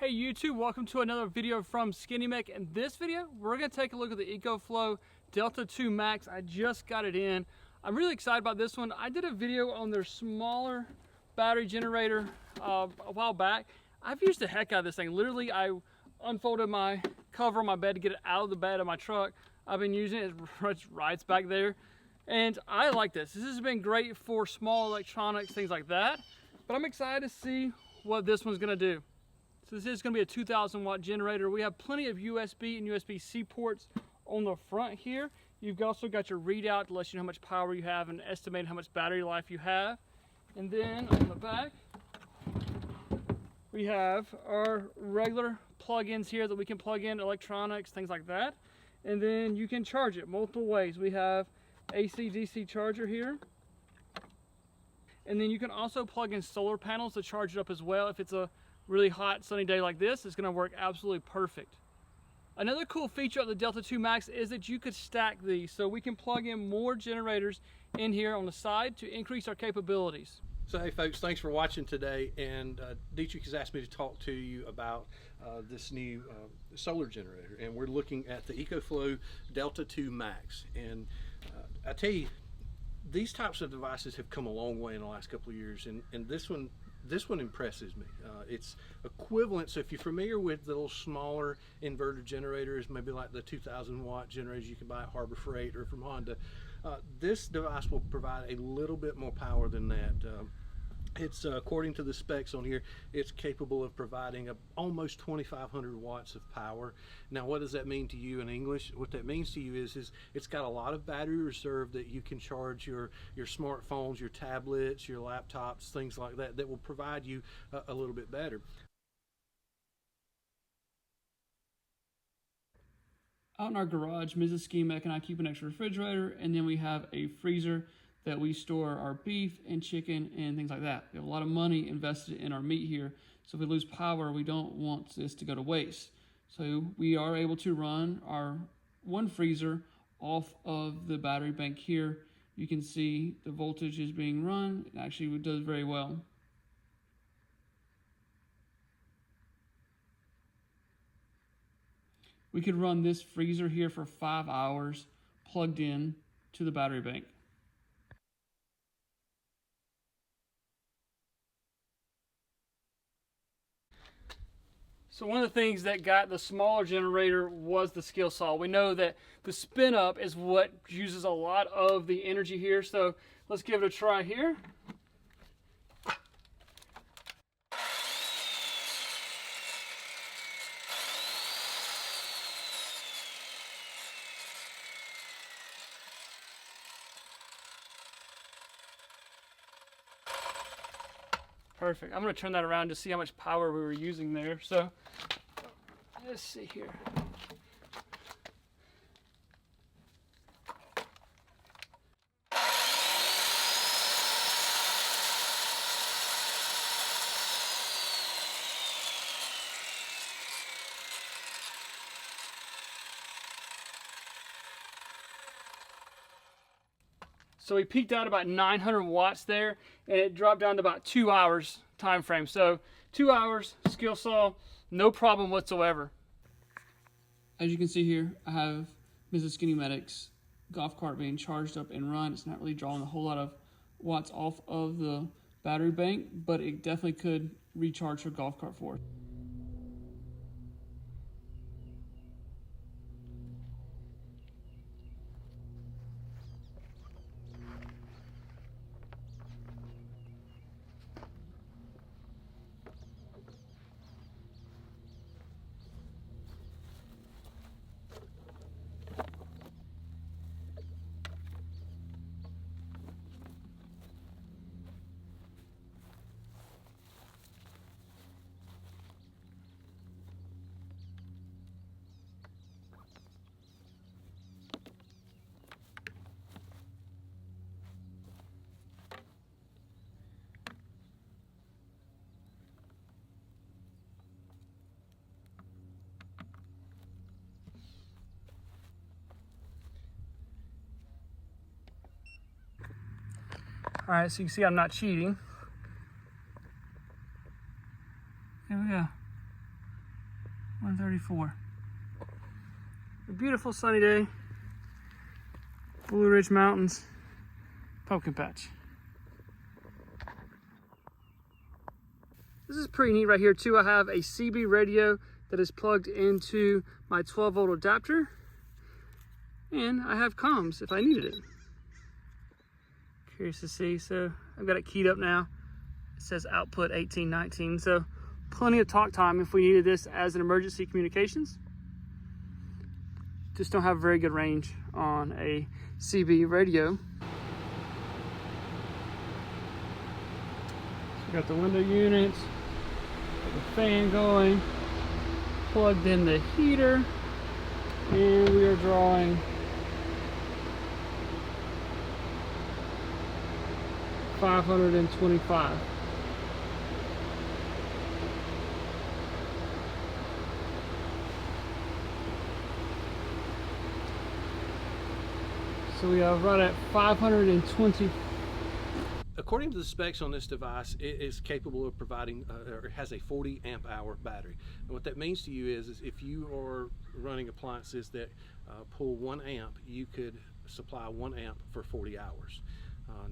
Hey YouTube, welcome to another video from Skinny Mech. In this video, we're going to take a look at the EcoFlow Delta 2 Max. I just got it in. I'm really excited about this one. I did a video on their smaller battery generator a while back. I've used the heck out of this thing. Literally, I unfolded my cover on my bed to get it out of the bed of my truck. I've been using it, it rides back there. And I like this. This has been great for small electronics, things like that. But I'm excited to see what this one's going to do. So this is going to be a 2,000 watt generator. We have plenty of USB and USB-C ports on the front here. You've also got your readout to let you know how much power you have and estimate how much battery life you have. And then on the back, we have our regular plug-ins here that we can plug in electronics, things like that. And then you can charge it multiple ways. We have AC/DC charger here. And then you can also plug in solar panels to charge it up as well. If it's a really hot sunny day like this, it's going to work absolutely perfect. Another cool feature of the Delta 2 Max is that you could stack these, so we can plug in more generators in here on the side to increase our capabilities. So hey folks, thanks for watching today, and Dietrich has asked me to talk to you about this new solar generator, and we're looking at the EcoFlow Delta 2 Max. And I tell you, these types of devices have come a long way in the last couple of years, and this one impresses me. It's equivalent, so if you're familiar with the little smaller inverter generators, maybe like the 2,000 watt generators you can buy at Harbor Freight or from Honda, this device will provide a little bit more power than that. It's according to the specs on here, it's capable of providing almost 2,500 watts of power. Now, what does that mean to you in English? What that means to you is it's got a lot of battery reserve that you can charge your smartphones, your tablets, your laptops, things like that, that will provide you a little bit better. Out in our garage, Mrs. Skinny Mech and I keep an extra refrigerator, and then we have a freezer that we store our beef and chicken and things like that. We have a lot of money invested in our meat here, so if we lose power, we don't want this to go to waste. So we are able to run our one freezer off of the battery bank here. You can see the voltage is being run. It actually does very well. We could run this freezer here for 5 hours plugged in to the battery bank. So one of the things that got the smaller generator was the skill saw. We know that the spin up is what uses a lot of the energy here. So let's give it a try here. Perfect. I'm going to turn that around to see how much power we were using there. So let's see here. So we peaked out about 900 watts there, and it dropped down to about 2 hours time frame. So 2 hours, skill saw, no problem whatsoever. As you can see here, I have Mrs. Skinny Mech's golf cart being charged up and run. It's not really drawing a whole lot of watts off of the battery bank, but it definitely could recharge her golf cart for us. All right, so you can see I'm not cheating. Here we go. 134. A beautiful sunny day. Blue Ridge Mountains, pumpkin patch. This is pretty neat right here too. I have a CB radio that is plugged into my 12-volt adapter, and I have comms if I needed it. Curious to see, so I've got it keyed up now. It says output 1819, so plenty of talk time if we needed this as an emergency communications. Just don't have very good range on a CB radio. So we got the window units, got the fan going, plugged in the heater, and we are drawing 525. So we are right at 520. According to the specs on this device, it is capable of providing, or it has a 40 amp hour battery. And what that means to you is if you are running appliances that pull 1 amp, you could supply 1 amp for 40 hours.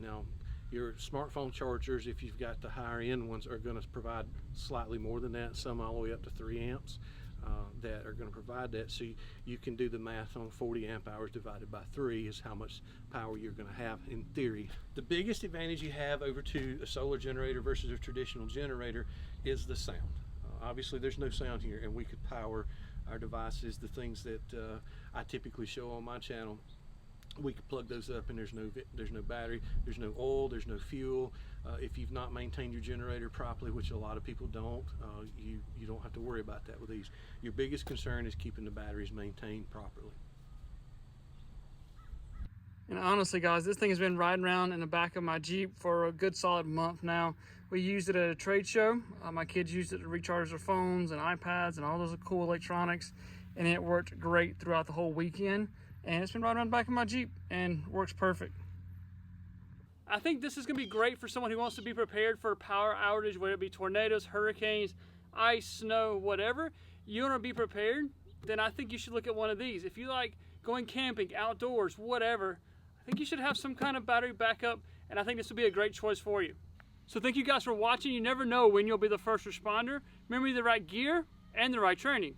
Now, your smartphone chargers, if you've got the higher end ones, are going to provide slightly more than that, some all the way up to 3 amps. That are going to provide that, so you can do the math on 40 amp hours divided by 3 is how much power you're going to have in theory. The biggest advantage you have over to a solar generator versus a traditional generator is the sound. Obviously there's no sound here, and we could power our devices, the things that I typically show on my channel. We could plug those up and there's no battery, there's no oil, there's no fuel. If you've not maintained your generator properly, which a lot of people don't, you don't have to worry about that with these. Your biggest concern is keeping the batteries maintained properly. And honestly guys, this thing has been riding around in the back of my Jeep for a good solid month now. We used it at a trade show. My kids used it to recharge their phones and iPads and all those cool electronics, and it worked great throughout the whole weekend. And it's been riding around the back of my Jeep and works perfect. I think this is going to be great for someone who wants to be prepared for a power outage, whether it be tornadoes, hurricanes, ice, snow, whatever. You want to be prepared, then I think you should look at one of these. If you like going camping, outdoors, whatever, I think you should have some kind of battery backup, and I think this would be a great choice for you. So thank you guys for watching. You never know when you'll be the first responder. Remember the right gear and the right training.